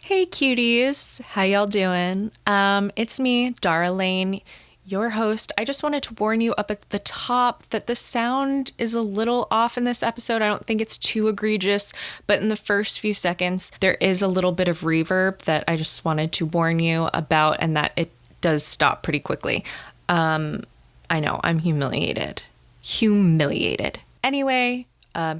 Hey cuties, how y'all doing? It's me, Dara Lane, your host. I just wanted to warn you up at the top that the sound is a little off in this episode. I don't think it's too egregious, but in the first few seconds, there is a little bit of reverb that I just wanted to warn you about, and that it does stop pretty quickly. I know, I'm humiliated. Humiliated. Anyway,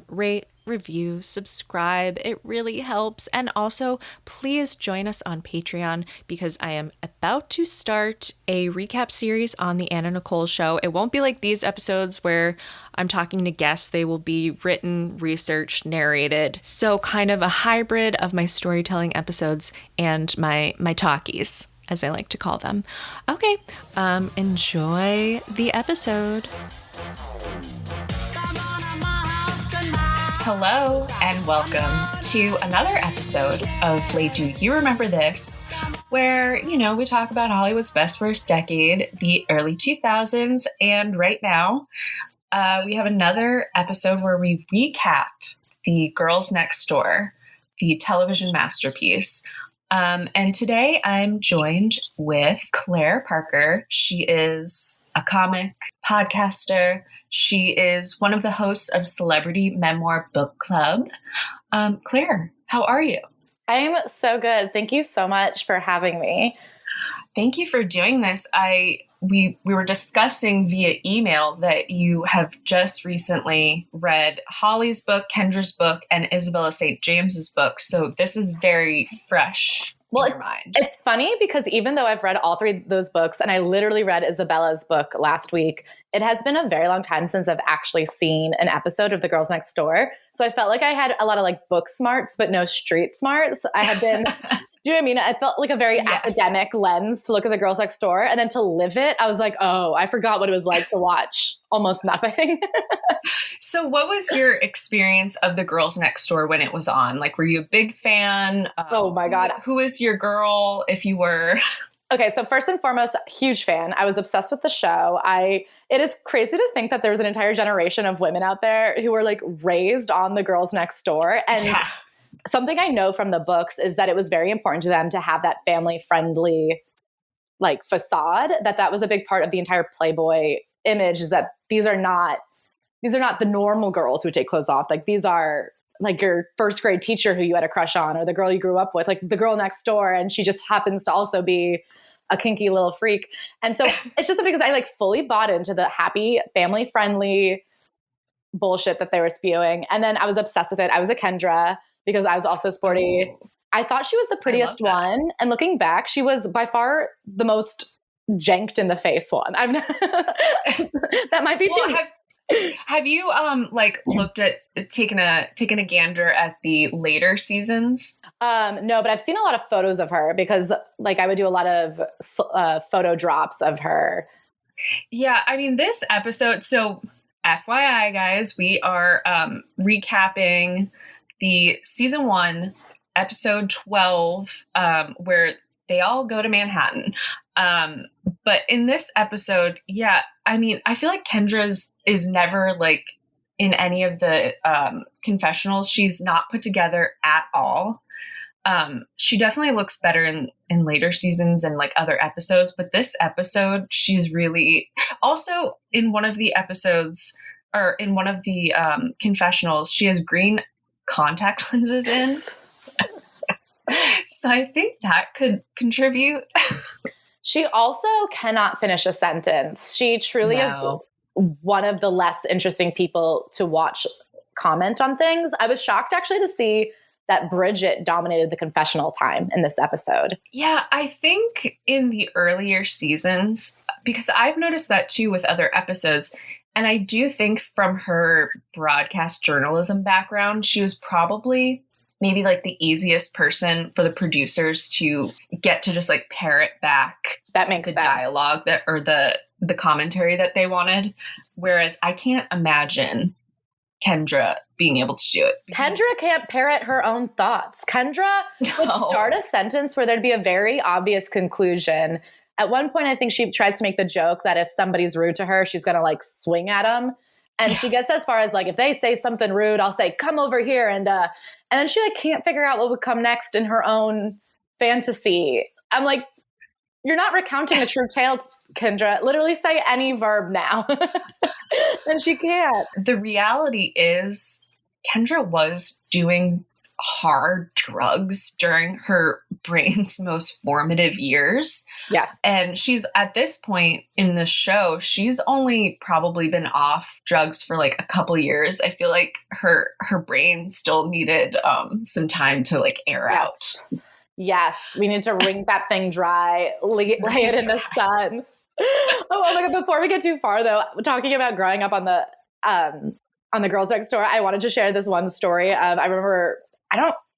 rate, review, subscribe. It really helps. And also, please join us on Patreon because I am about to start a recap series on the Anna Nicole show. It won't be like these episodes where I'm talking to guests. They will be written, researched, narrated. So kind of a hybrid of my storytelling episodes and my talkies, as I like to call them. Okay, enjoy the episode. Hello and welcome to another episode of Do You Remember This, where, we talk about Hollywood's best worst decade, the early 2000s, and right now we have another episode where we recap the Girls Next Door, the television masterpiece. And today I'm joined with Claire Parker. She is a comic podcaster. She is one of the hosts of Celebrity Memoir Book Club. Claire, how are you? I'm so good. Thank you so much for having me. Thank you for doing this. We were discussing via email that you have just recently read Holly's book, Kendra's book, and Isabella St. James's book. So this is very fresh in your mind. It's funny because even though I've read all three of those books, and I literally read Isabella's book last week, it has been a very long time since I've actually seen an episode of The Girls Next Door. So I felt like I had a lot of book smarts, but no street smarts. I had been... Do you know what I mean? I felt like a very academic lens to look at The Girls Next Door, and then to live it, I was like, oh, I forgot what it was like to watch almost nothing. So what was your experience of The Girls Next Door when it was on? Were you a big fan? Oh my God. Who is your girl, if you were? Okay, so first and foremost, huge fan. I was obsessed with the show. It is crazy to think that there was an entire generation of women out there who were raised on The Girls Next Door. And something I know from the books is that it was very important to them to have that family-friendly facade, that was a big part of the entire Playboy image, is that these are not the normal girls who take clothes off. These are your first grade teacher who you had a crush on, or the girl you grew up with, the girl next door, and she just happens to also be a kinky little freak. And so it's just because I fully bought into the happy, family-friendly bullshit that they were spewing. And then I was obsessed with it. I was a Kendra because I was also sporty. I thought she was the prettiest one. And looking back, she was by far the most janked in the face one. That might be too. Have you looked at taken a gander at the later seasons? No, but I've seen a lot of photos of her because I would do a lot of photo drops of her. Yeah, I mean this episode. So FYI, guys, we are recapping the season 1, episode 12, where they all go to Manhattan. But in this episode, I mean, I feel like Kendra's is never in any of the confessionals. She's not put together at all. She definitely looks better in later seasons and other episodes. But this episode, she's really also in one of the episodes or in one of the confessionals, she has green contact lenses in. So I think that could contribute. She also cannot finish a sentence. She truly is one of the less interesting people to watch comment on things. I was shocked actually to see that Bridget dominated the confessional time in this episode. Yeah, I think in the earlier seasons, because I've noticed that too with other episodes, and I do think from her broadcast journalism background, she was probably maybe the easiest person for the producers to get to just parrot back that makes the sense. Dialogue that or the commentary that they wanted. Whereas I can't imagine Kendra being able to do it. Kendra can't parrot her own thoughts. Kendra would start a sentence where there'd be a very obvious conclusion. At one point, I think she tries to make the joke that if somebody's rude to her, she's going to swing at them. And she gets as far as if they say something rude, I'll say, come over here. And then she can't figure out what would come next in her own fantasy. I'm like, you're not recounting a true tale, Kendra. Literally say any verb now. And she can't. The reality is Kendra was doing hard drugs during her brain's most formative years. Yes. And she's at this point in the show, she's only probably been off drugs for like a couple years. I feel like her brain still needed some time to like air out. Yes, we need to wring that thing dry, lay it in the sun. Oh my God, before we get too far though, talking about growing up on the Girls Next Door, I wanted to share this one story of, I remember,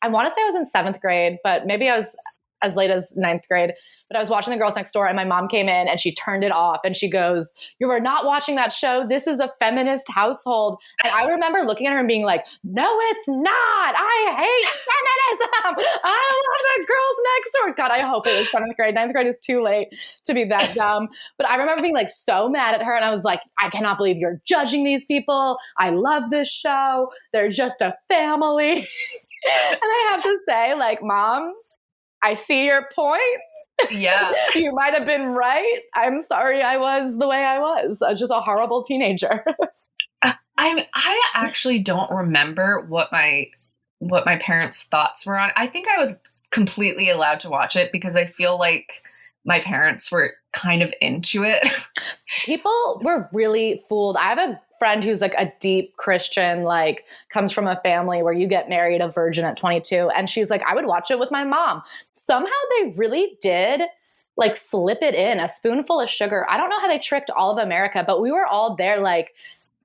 I want to say I was in 7th grade, but maybe I was as late as 9th grade, but I was watching the Girls Next Door and my mom came in and she turned it off and she goes, "You are not watching that show. This is a feminist household." And I remember looking at her and being like, "No, it's not. I hate feminism. I love the Girls Next Door." God, I hope it was 7th grade. 9th grade is too late to be that dumb. But I remember being like so mad at her and I was like, "I cannot believe you're judging these people. I love this show. They're just a family." And I have to say, like, Mom, I see your point. Yeah. You might have been right. I'm sorry I was the way I was. I was just a horrible teenager. I actually don't remember what my parents' thoughts were on. I think I was completely allowed to watch it because I feel like my parents were kind of into it. People were really fooled. I have a friend who's like a deep Christian, like comes from a family where you get married a virgin at 22. And she's like, I would watch it with my mom. Somehow they really did like slip it in a spoonful of sugar. I don't know how they tricked all of America, but we were all there like,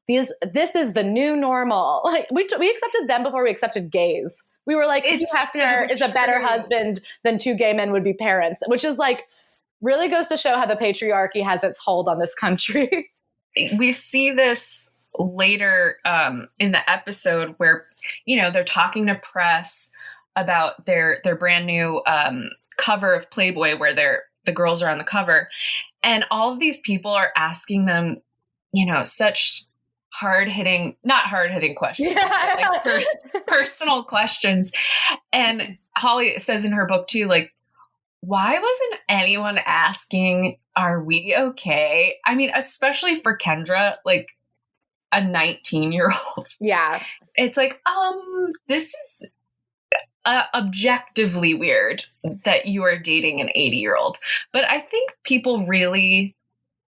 this is the new normal. Like we accepted them before we accepted gays. We were like, Hugh Hefner is a better husband than 2 gay men would be parents, which is like, really goes to show how the patriarchy has its hold on this country. We see this later in the episode where, they're talking to press about their brand new cover of Playboy where the girls are on the cover. And all of these people are asking them, such not hard hitting questions, but like personal questions. And Holly says in her book too, like, why wasn't anyone asking, are we okay? I mean, especially for Kendra, like a 19-year-old. Yeah. It's like, this is objectively weird that you are dating an 80-year-old. But I think people really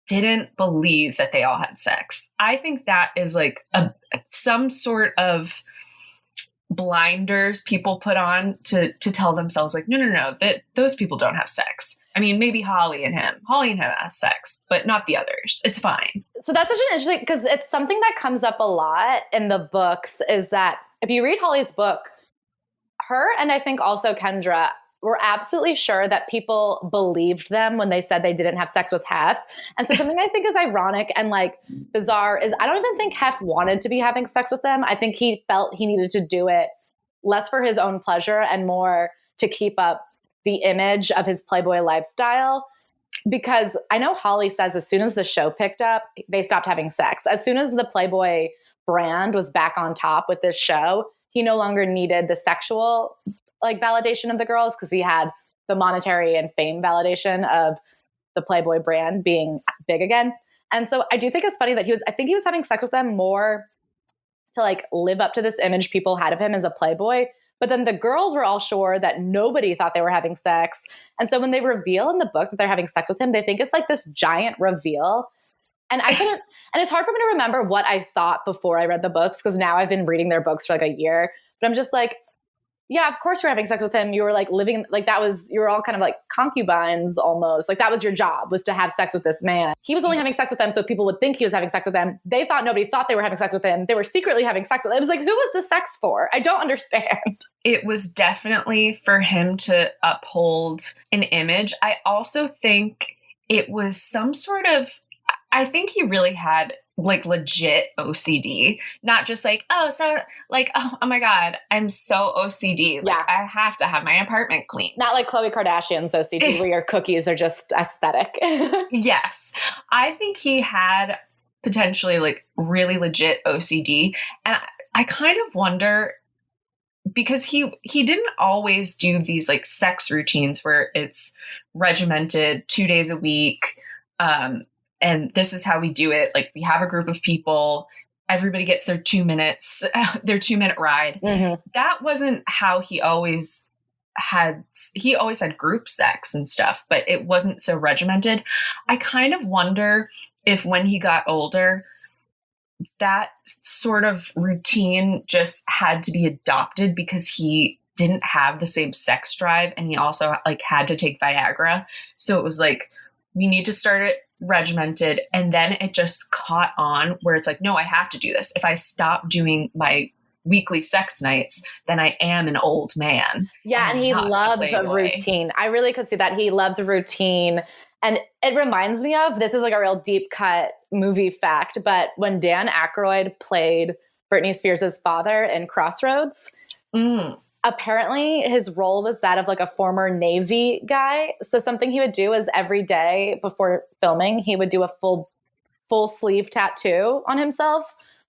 didn't believe that they all had sex. I think that is like some sort of blinders people put on to tell themselves like, no, that those people don't have sex. I mean, maybe Holly and him have sex, but not the others. It's fine. So that's such an interesting, because it's something that comes up a lot in the books is that if you read Holly's book, her and I think also Kendra were absolutely sure that people believed them when they said they didn't have sex with Hef. And so something I think is ironic and like bizarre is I don't even think Hef wanted to be having sex with them. I think he felt he needed to do it less for his own pleasure and more to keep up the image of his Playboy lifestyle. Because I know Holly says as soon as the show picked up, they stopped having sex. As soon as the Playboy brand was back on top with this show, he no longer needed the sexual like validation of the girls because he had the monetary and fame validation of the Playboy brand being big again. And so I do think it's funny that I think he was having sex with them more to like live up to this image people had of him as a Playboy. But then the girls were all sure that nobody thought they were having sex. And so when they reveal in the book that they're having sex with him, they think it's like this giant reveal. And and it's hard for me to remember what I thought before I read the books because now I've been reading their books for like a year. But I'm just like, yeah, of course you're having sex with him. You were like living, like you were all kind of like concubines almost. Like that was your job, was to have sex with this man. He was only having sex with them so people would think he was having sex with them. They thought nobody thought they were having sex with him. They were secretly having sex with him. It was like, who was the sex for? I don't understand. It was definitely for him to uphold an image. I also think it was some sort of, I think he really had like legit OCD, not just like, oh my God, I'm so OCD. Like I have to have my apartment clean. Not like Khloe Kardashian's OCD where your cookies are just aesthetic. Yes. I think he had potentially like really legit OCD. And I kind of wonder, because he didn't always do these like sex routines where it's regimented 2 days a week. And this is how we do it. Like we have a group of people, everybody gets their 2 minutes, their 2-minute ride. Mm-hmm. That wasn't how he always had group sex and stuff, but it wasn't so regimented. I kind of wonder if when he got older, that sort of routine just had to be adopted because he didn't have the same sex drive, and he also like had to take Viagra. So it was like, we need to start it regimented. And then it just caught on where it's like, no, I have to do this. If I stop doing my weekly sex nights, then I am an old man. Yeah, and he loves a routine. I really could see that. He loves a routine. And it reminds me of, this is like a real deep cut movie fact, but when Dan Aykroyd played Britney Spears' father in Crossroads, apparently his role was that of like a former Navy guy. So something he would do is every day before filming, he would do a full sleeve tattoo on himself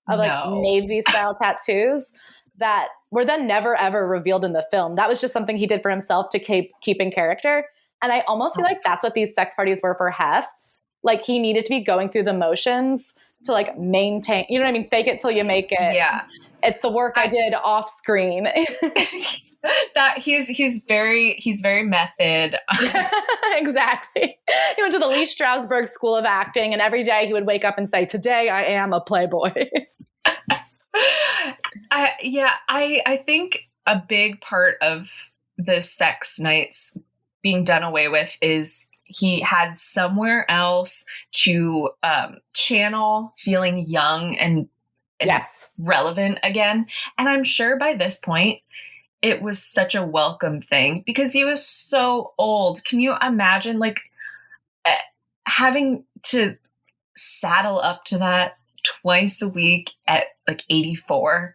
of like Navy style tattoos that were then never ever revealed in the film. That was just something he did for himself to keep in character. And I almost feel like that's what these sex parties were for Hef. Like he needed to be going through the motions to like maintain, you know what I mean? Fake it till you make it. Yeah. It's the work I did off screen. That he's very method. Exactly. He went to the Lee Strasberg School of Acting, and every day he would wake up and say, "Today I am a playboy." I think a big part of the sex nights being done away with is he had somewhere else to channel feeling young and yes, relevant again. And I'm sure by this point, it was such a welcome thing because he was so old. Can you imagine like having to saddle up to that twice a week at like 84?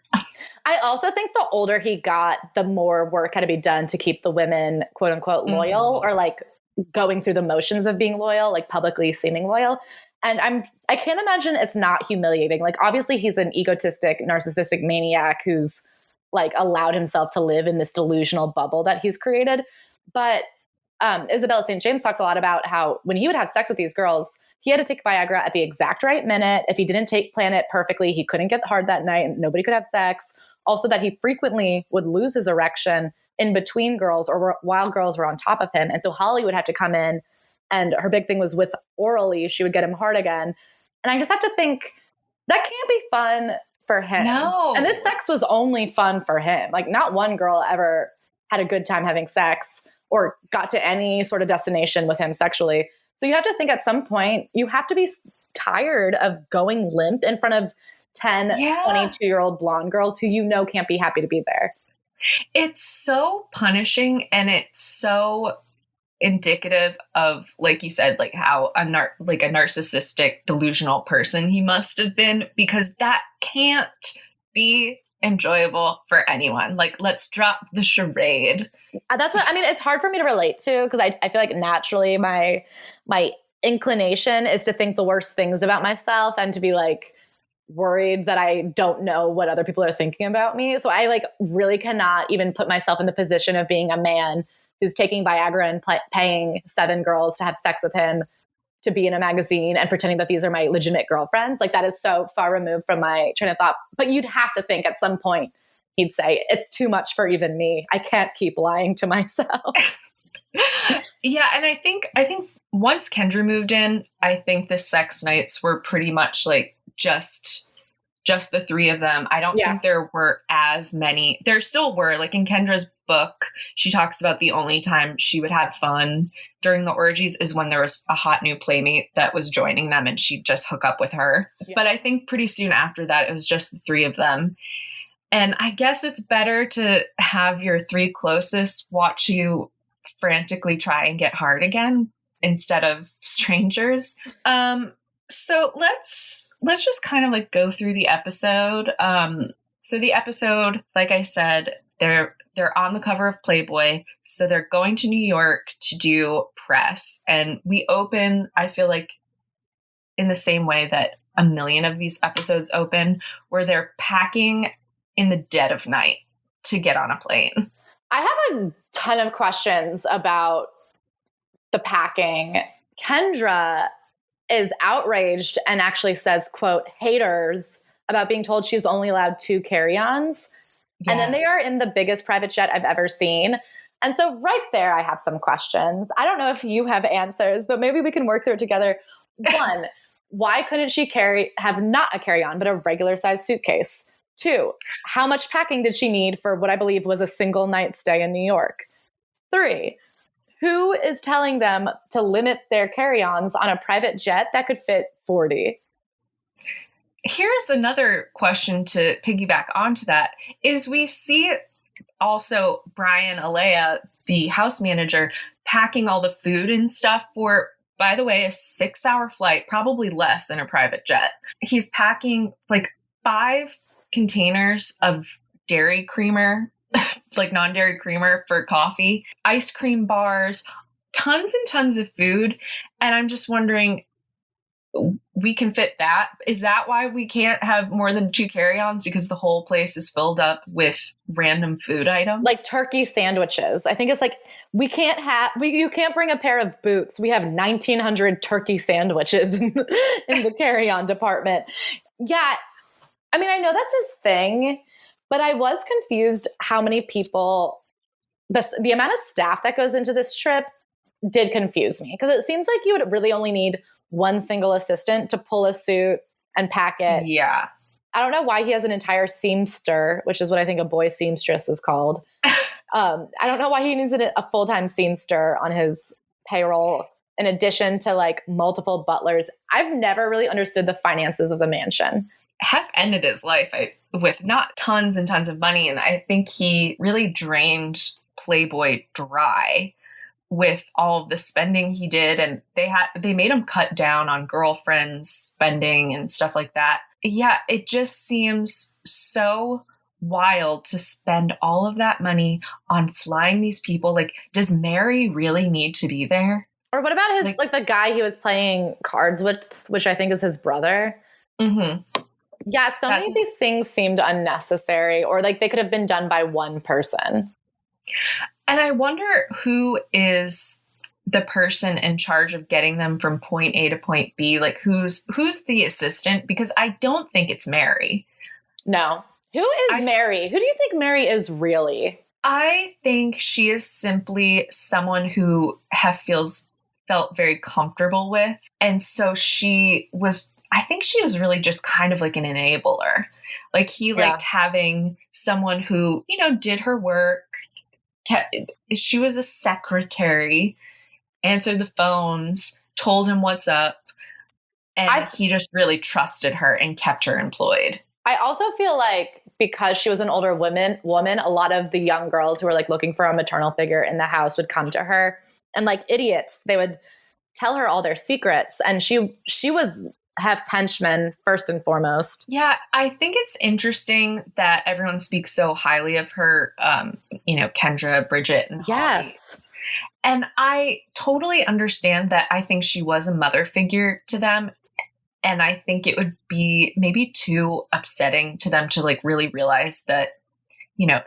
I also think the older he got, the more work had to be done to keep the women, quote unquote, loyal or like going through the motions of being loyal, like publicly seeming loyal. And I can't imagine it's not humiliating. Like obviously he's an egotistic, narcissistic maniac who's like allowed himself to live in this delusional bubble that he's created. But Isabella St. James talks a lot about how when he would have sex with these girls, he had to take Viagra at the exact right minute. If he didn't plan it perfectly, he couldn't get hard that night and nobody could have sex. Also that he frequently would lose his erection in between girls or while girls were on top of him. And so Holly would have to come in, and her big thing was with orally, she would get him hard again. And I just have to think that can't be fun for him. No. And this sex was only fun for him. Like not one girl ever had a good time having sex or got to any sort of destination with him sexually. So you have to think at some point you have to be tired of going limp in front of 10, 22-year-old blonde girls who you know can't be happy to be there. It's so punishing, and it's so indicative of, like you said, like how a narcissistic, delusional person he must have been, because that can't be enjoyable for anyone. Like, let's drop the charade. That's what I mean. It's hard for me to relate to because I feel like naturally my inclination is to think the worst things about myself and to be like worried that I don't know what other people are thinking about me. So I like really cannot even put myself in the position of being a man who's taking Viagra and paying 7 girls to have sex with him to be in a magazine and pretending that these are my legitimate girlfriends. Like that is so far removed from my train of thought. But you'd have to think at some point he'd say, it's too much for even me. I can't keep lying to myself. Yeah. And I think once Kendra moved in, I think the sex nights were pretty much like just the 3 of them. I don't think there were as many. There still were, like in Kendra's book, she talks about the only time she would have fun during the orgies is when there was a hot new playmate that was joining them and she'd just hook up with her. Yeah. But I think pretty soon after that, it was just the 3 of them. And I guess it's better to have your 3 closest watch you frantically try and get hard again instead of strangers. So let's just kind of like go through the episode. So the episode, like I said, they're on the cover of Playboy. So they're going to New York to do press. And we open, I feel like, in the same way that a million of these episodes open, where they're packing in the dead of night to get on a plane. I have a ton of questions about the packing. Kendra is outraged and actually says, quote, haters about being told she's only allowed 2 carry-ons. Yeah. And then they are in the biggest private jet I've ever seen. And so right there, I have some questions. I don't know if you have answers, but maybe we can work through it together. One, why couldn't she have not a carry-on, but a regular sized suitcase? 2, how much packing did she need for what I believe was a single night stay in New York? 3, who is telling them to limit their carry-ons on a private jet that could fit 40? Here's another question to piggyback onto that, is we see also Brian Alea, the house manager, packing all the food and stuff for, by the way, a 6-hour flight, probably less in a private jet. He's packing like 5 containers of dairy creamer, like non-dairy creamer for coffee, ice cream bars, tons and tons of food. And I'm just wondering, we can fit that. Is that why we can't have more than 2 carry-ons? Because the whole place is filled up with random food items? Like turkey sandwiches. I think it's like, you can't bring a pair of boots. We have 1,900 turkey sandwiches in the carry-on department. Yeah. I mean, I know that's his thing, but I was confused how many people, the amount of staff that goes into this trip did confuse me, because it seems like you would really only need one single assistant to pull a suit and pack it. Yeah. I don't know why he has an entire seamster, which is what I think a boy seamstress is called. I don't know why he needs a full-time seamster on his payroll, in addition to like multiple butlers. I've never really understood the finances of the mansion. Hef ended his life with not tons and tons of money, and I think he really drained Playboy dry with all of the spending he did, and they made him cut down on girlfriends spending and stuff like that. Yeah, it just seems so wild to spend all of that money on flying these people. Like, does Mary really need to be there? Or what about his like the guy he was playing cards with, which I think is his brother? Mm-hmm. Yeah, many of these things seemed unnecessary, or like they could have been done by one person. And I wonder who is the person in charge of getting them from point A to point B. Like, who's the assistant? Because I don't think it's Mary. No. Who is Mary? Who do you think Mary is really? I think she is simply someone who Hef felt very comfortable with. And so I think she was really just kind of like an enabler. Like, he liked having someone who, did her work. She was a secretary, answered the phones, told him what's up. And he just really trusted her and kept her employed. I also feel like because she was an older woman, a lot of the young girls who were like looking for a maternal figure in the house would come to her, and like idiots, they would tell her all their secrets. And she was Hef's henchman first and foremost. Yeah, I think it's interesting that everyone speaks so highly of her, Kendra, Bridget, and Holly. Yes. And I totally understand that. I think she was a mother figure to them. And I think it would be maybe too upsetting to them to like really realize that,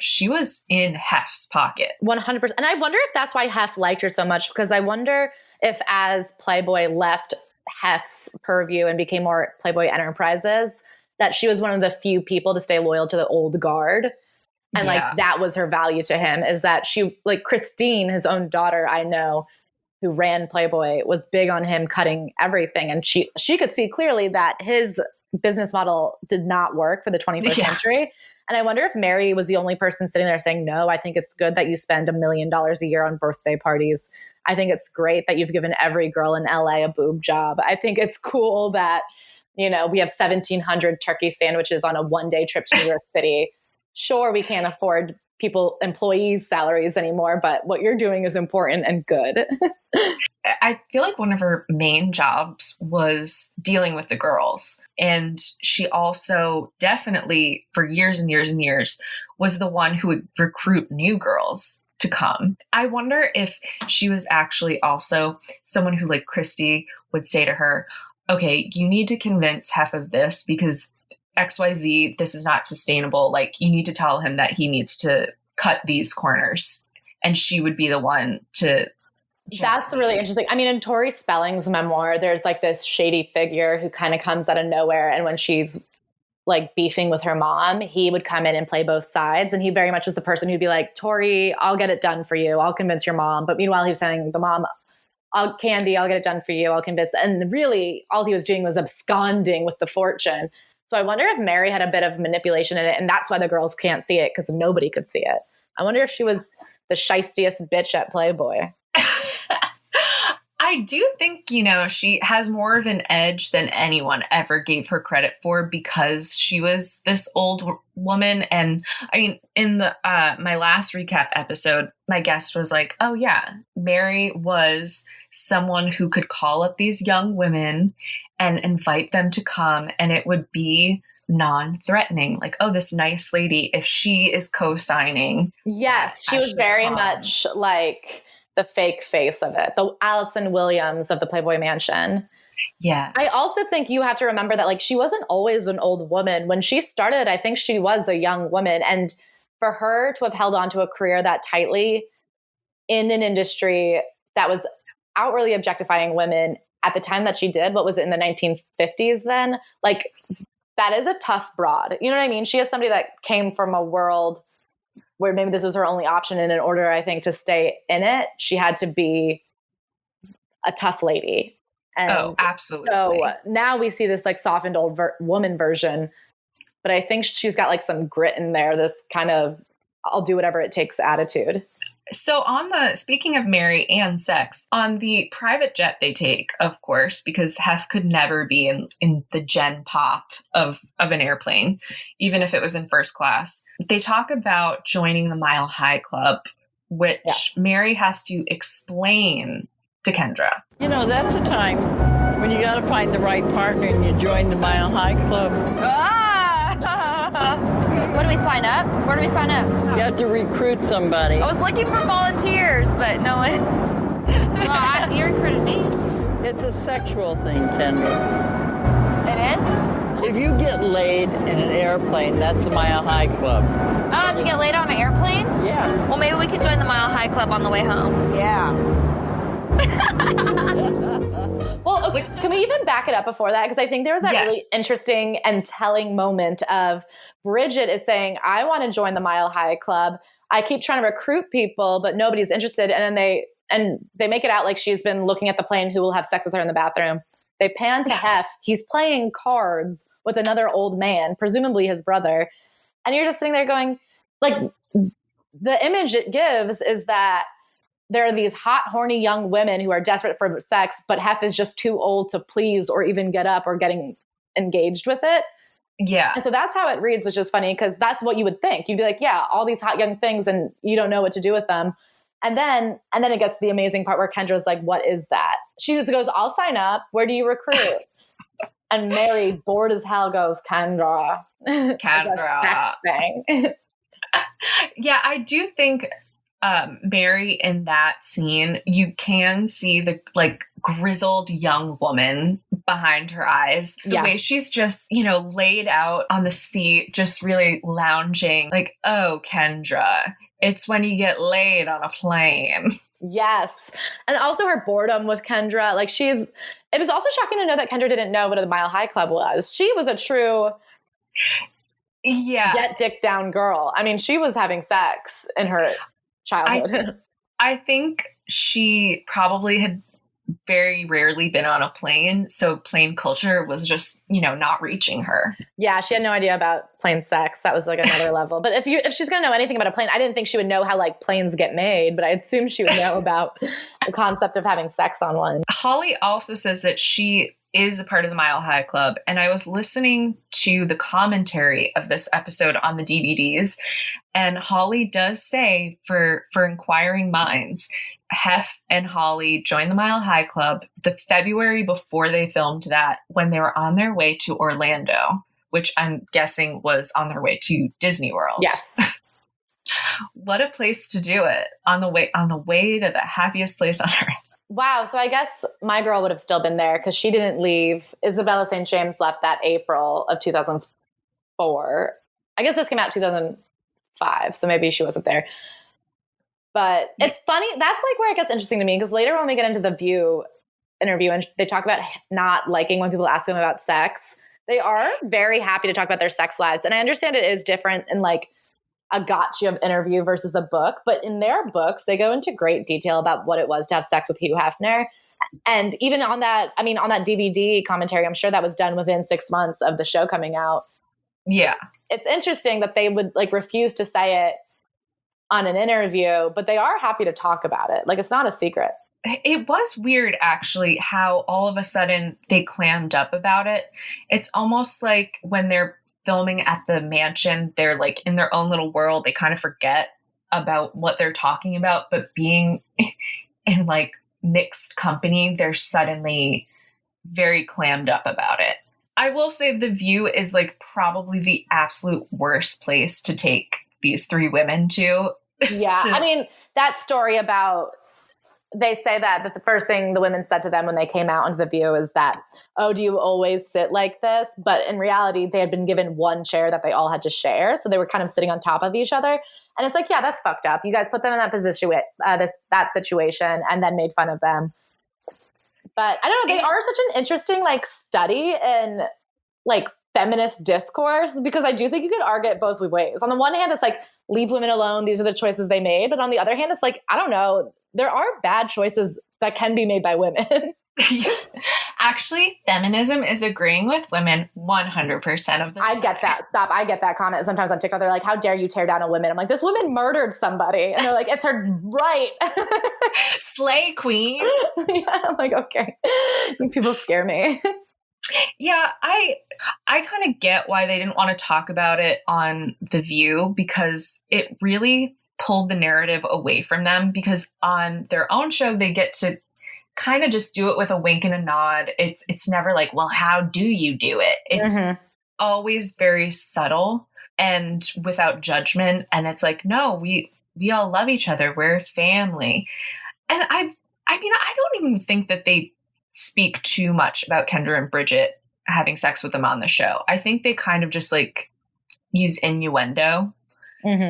she was in Hef's pocket. 100%. And I wonder if that's why Hef liked her so much, because I wonder if as Playboy left Hef's purview and became more Playboy Enterprises, that she was one of the few people to stay loyal to the old guard. And like, that was her value to him, is that she, like Christine, his own daughter, I know, who ran Playboy, was big on him cutting everything. And she could see clearly that his business model did not work for the 21st century. And I wonder if Mary was the only person sitting there saying, no, I think it's good that you spend $1 million a year on birthday parties. I think it's great that you've given every girl in LA a boob job. I think it's cool that, we have 1,700 turkey sandwiches on a one-day trip to New York City. Sure, we can't afford employees' salaries anymore, but what you're doing is important and good. I feel like one of her main jobs was dealing with the girls. And she also definitely, for years and years and years, was the one who would recruit new girls to come. I wonder if she was actually also someone who, like Christy, would say to her, okay, you need to convince Hef of this, because XYZ, this is not sustainable. Like, you need to tell him that he needs to cut these corners. And she would be the one to. That's really interesting. I mean, in Tori Spelling's memoir, there's like this shady figure who kind of comes out of nowhere. And when she's like beefing with her mom, he would come in and play both sides. And he very much was the person who'd be like, Tori, I'll get it done for you. I'll convince your mom. But meanwhile, he was saying the mom, Candy, I'll get it done for you. I'll convince. And really all he was doing was absconding with the fortune. So I wonder if Mary had a bit of manipulation in it. And that's why the girls can't see it, because nobody could see it. I wonder if she was the shystiest bitch at Playboy. I do think, she has more of an edge than anyone ever gave her credit for, because she was this old woman. And I mean, in the my last recap episode, my guest was like, oh yeah, Mary was someone who could call up these young women and invite them to come, and it would be non-threatening. Like, oh, this nice lady, if she is co-signing. Yes, she was very much like the fake face of it, the Allison Williams of the Playboy Mansion. Yes. I also think you have to remember that, like, she wasn't always an old woman. When she started, I think she was a young woman. And for her to have held on to a career that tightly in an industry that was outwardly objectifying women at the time that she did, what was it, in the 1950s then? Like, that is a tough broad. You know what I mean? She is somebody that came from a world where maybe this was her only option. And in order, I think, to stay in it, she had to be a tough lady. And absolutely. So now we see this like softened old woman version, but I think she's got like some grit in there, this kind of, I'll do whatever it takes attitude. So speaking of Mary and sex, on the private jet they take, of course, because Hef could never be in the gen pop of an airplane, even if it was in first class. They talk about joining the Mile High Club, which Mary has to explain to Kendra. That's a time when you got to find the right partner and you join the Mile High Club. What do we sign up? Where do we sign up? You have to recruit somebody. I was looking for volunteers, but no one. Well, you recruited me. It's a sexual thing, Kendall. It is? If you get laid in an airplane, that's the Mile High Club. Oh, if you get laid on an airplane? Yeah. Well, maybe we could join the Mile High Club on the way home. Yeah. Well, can we even back it up before that? Because I think there was that really interesting and telling moment of Bridget is saying, I want to join the Mile High Club. I keep trying to recruit people, but nobody's interested. And then they make it out like she's been looking at the plane who will have sex with her in the bathroom. They pan to Hef. He's playing cards with another old man, presumably his brother. And you're just sitting there going, like, the image it gives is that there are these hot, horny young women who are desperate for sex, but Hef is just too old to please or even get up or getting engaged with it. Yeah. And so that's how it reads, which is funny because that's what you would think. You'd be like, yeah, all these hot young things and you don't know what to do with them. And then it gets to the amazing part where Kendra's like, what is that? She just goes, I'll sign up. Where do you recruit? And Mary, bored as hell, goes, Kendra. Kendra. It's a sex thing. Yeah, I do think Mary in that scene, you can see the like grizzled young woman behind her eyes. The way she's just, laid out on the seat, just really lounging. Like, oh, Kendra, it's when you get laid on a plane. Yes. And also her boredom with Kendra. Like it was also shocking to know that Kendra didn't know what the Mile High Club was. She was a true get dick down girl. I mean, she was having sex in her childhood. I think she probably had very rarely been on a plane, so plane culture was just, not reaching her. Yeah, she had no idea about plane sex. That was like another level. But if she's going to know anything about a plane, I didn't think she would know how like planes get made, but I assume she would know about the concept of having sex on one. Holly also says that she is a part of the Mile High Club, and I was listening to the commentary of this episode on the DVDs, and Holly does say for inquiring minds, Hef and Holly joined the Mile High Club the February before they filmed that, when they were on their way to Orlando, which I'm guessing was on their way to Disney World. Yes. What a place to do it, on the way to the happiest place on earth. Wow. So I guess my girl would have still been there because she didn't leave. Isabella St. James left that April of 2004. 2004. I guess this came out 2005, so maybe she wasn't there. But it's funny. That's like where it gets interesting to me, because later when we get into the View interview and they talk about not liking when people ask them about sex, they are very happy to talk about their sex lives. And I understand it is different in like a gotcha interview versus a book, but in their books, they go into great detail about what it was to have sex with Hugh Hefner. And even on that, I mean, on that DVD commentary, I'm sure that was done within 6 months of the show coming out. Yeah. It's interesting that they would like refuse to say it on an interview, but they are happy to talk about it. Like, it's not a secret. It was weird, actually, how all of a sudden they clammed up about it. It's almost like when they're filming at the mansion, they're like in their own little world. They kind of forget about what they're talking about, but being in like mixed company, they're suddenly very clammed up about it. I will say The View is like probably the absolute worst place to take these three women to. Yeah. I mean, that story about, they say that the first thing the women said to them when they came out onto The View is that, oh, do you always sit like this? But in reality, they had been given one chair that they all had to share. So they were kind of sitting on top of each other. And it's like, yeah, that's fucked up. You guys put them in that position, that situation, and then made fun of them. But I don't know, they are such an interesting like study in like feminist discourse, because I do think you could argue it both ways. On the one hand, it's like, leave women alone. These are the choices they made. But on the other hand, it's like, I don't know, there are bad choices that can be made by women. Actually, feminism is agreeing with women 100% of the time. I get that. Stop. I get that comment sometimes on TikTok. They're like, how dare you tear down a woman? I'm like, this woman murdered somebody. And they're like, it's her right. Slay queen. Yeah, I'm like, okay. People scare me. Yeah, I kind of get why they didn't want to talk about it on The View, because it really pulled the narrative away from them, because on their own show, they get to kind of just do it with a wink and a nod. It's never like, well, how do you do it? It's always very subtle and without judgment. And it's like, no, we all love each other. We're family. And I mean, I don't even think that they speak too much about Kendra and Bridget having sex with them on the show. I think they kind of just like use innuendo.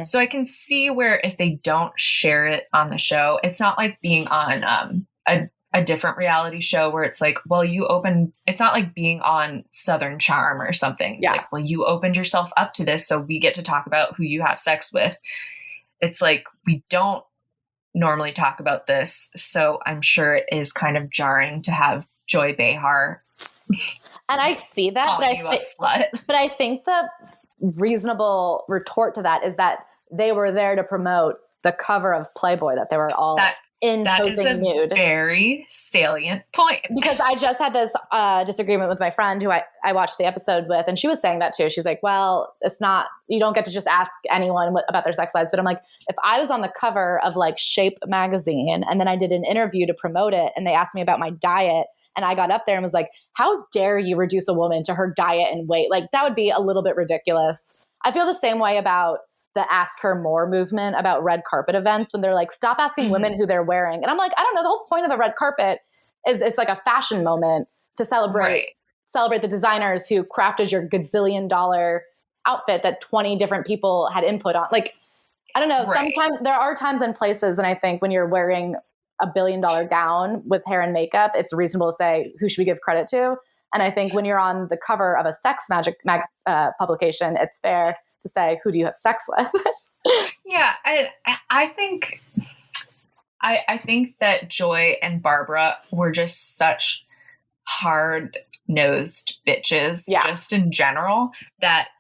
So I can see where if they don't share it on the show, it's not like being on a different reality show where it's like, well, it's not like being on Southern Charm or something. It's like, well, you opened yourself up to this, so we get to talk about who you have sex with. It's like, we don't normally talk about this, so I'm sure it is kind of jarring to have Joy Behar. And I see that, but I think the reasonable retort to that is that they were there to promote the cover of Playboy that they were all in posing nude. Very salient point. Because I just had this disagreement with my friend who I watched the episode with, and she was saying that too. She's like, well, it's not, you don't get to just ask anyone about their sex lives. But I'm like, if I was on the cover of like Shape magazine and then I did an interview to promote it and they asked me about my diet and I got up there and was like, how dare you reduce a woman to her diet and weight? Like, that would be a little bit ridiculous. I feel the same way about the Ask Her More movement about red carpet events, when they're like, stop asking women who they're wearing. And I'm like, I don't know. The whole point of a red carpet is it's like a fashion moment to celebrate the designers who crafted your gazillion dollar outfit that 20 different people had input on. Like, I don't know. Sometimes there are times and places, and I think when you're wearing $1 billion gown with hair and makeup, it's reasonable to say, who should we give credit to? And I think when you're on the cover of a sex publication, it's fair to say, who do you have sex with? Yeah, I think that Joy and Barbara were just such hard-nosed bitches, just in general, that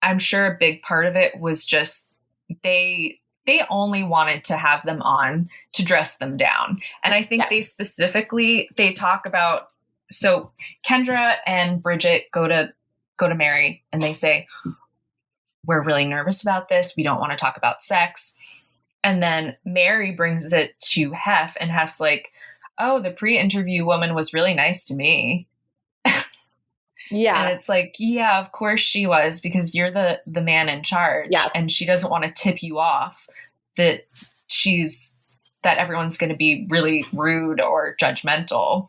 I'm sure a big part of it was just they only wanted to have them on to dress them down. And I think they talk about, so Kendra and Bridget go to Mary and they say, we're really nervous about this. We don't want to talk about sex. And then Mary brings it to Hef, and Hef's like, oh, the pre-interview woman was really nice to me. Yeah. And it's like, yeah, of course she was, because you're the man in charge. Yes. And she doesn't want to tip you off that everyone's going to be really rude or judgmental.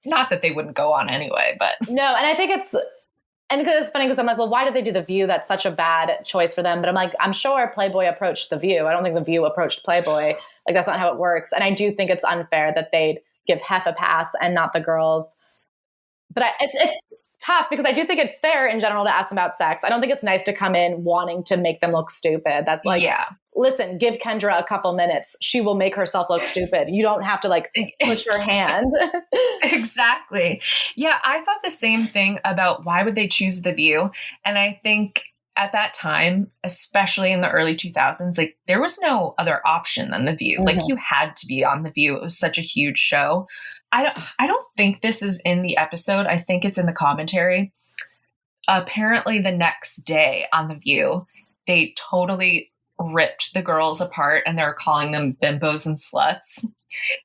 Not that they wouldn't go on anyway, but. No, and I think it's And because it's funny because I'm like, well, why did they do The View? That's such a bad choice for them. But I'm like, I'm sure Playboy approached The View. I don't think The View approached Playboy. Like, that's not how it works. And I do think it's unfair that they'd give Hef a pass and not the girls. But it's tough because I do think it's fair in general to ask them about sex. I don't think it's nice to come in wanting to make them look stupid. That's like, listen, give Kendra a couple minutes. She will make herself look stupid. You don't have to like push your hand. Exactly. Yeah, I thought the same thing about why would they choose The View. And I think at that time, especially in the early 2000s, like there was no other option than The View. Like you had to be on The View. It was such a huge show. I don't think this is in the episode. I think it's in the commentary. Apparently the next day on The View, they totally ripped the girls apart and they're calling them bimbos and sluts.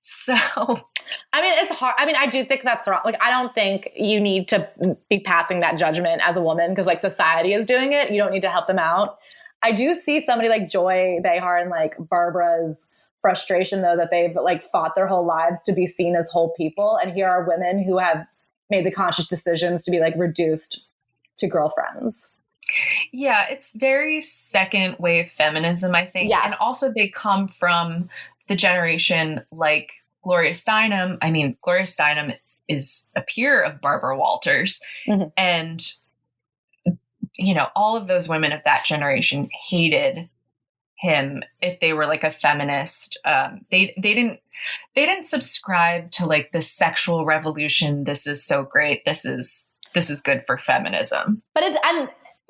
So, I mean, it's hard. I mean, I do think that's wrong. Like, I don't think you need to be passing that judgment as a woman because like society is doing it. You don't need to help them out. I do see somebody like Joy Behar and like Barbara's frustration though, that they've like fought their whole lives to be seen as whole people. And here are women who have made the conscious decisions to be like reduced to girlfriends. Yeah, it's very second wave feminism, I think. Yes. And also they come from the generation like Gloria Steinem. I mean, Gloria Steinem is a peer of Barbara Walters. And, you know, all of those women of that generation hated him if they were like a feminist. They didn't subscribe to like the sexual revolution. This is so great. This is good for feminism.